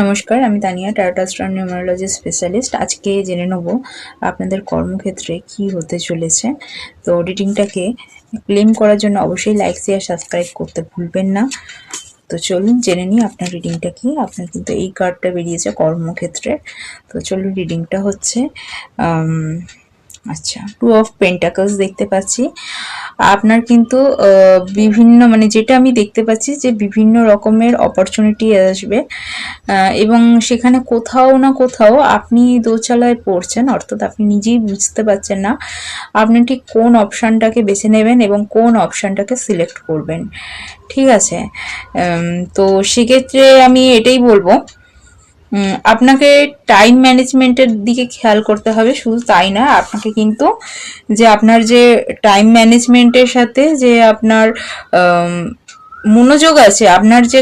নমস্কার, আমি Tania, tarot astro numerology specialist. আজকে জেনে নেব আপনাদের কর্মক্ষেত্রে কি হতে চলেছে। তো রিডিংটাকে ক্লেম করার জন্য অবশ্যই লাইক, শেয়ার, সাবস্ক্রাইব করতে ভুলবেন না। তো চলুন জেনে নিই আপনার রিডিংটা কি। আপনার কিন্তু এই কার্ডটা বেরিয়েছে কর্মক্ষেত্রে। তো চলুন, রিডিংটা হচ্ছে আচ্ছা, 2 অফ পেন্টাকলস দেখতে পাচ্ছি। আপনার কিন্তু বিভিন্ন যেটা আমি দেখতে পাচ্ছি যে বিভিন্ন রকমের অপরচুনিটি আসবে, এবং সেখানে কোথাও না কোথাও আপনি দোচালায় পড়ছেন, অর্থাৎ আপনি নিজেই বুঝতে পারছেন না আপনি ঠিক কোন অপশানটাকে বেছে নেবেন এবং কোন অপশানটাকে সিলেক্ট করবেন। ঠিক আছে, তো সেক্ষেত্রে আমি এটাই বলবো, আপনাকে টাইম ম্যানেজমেন্টের দিকে খেয়াল করতে হবে। শুধু তাই না, আপনাকে কিন্তু যে আপনার যে টাইম ম্যানেজমেন্টের সাথে যে আপনার মনোযোগ আছে, আপনার যে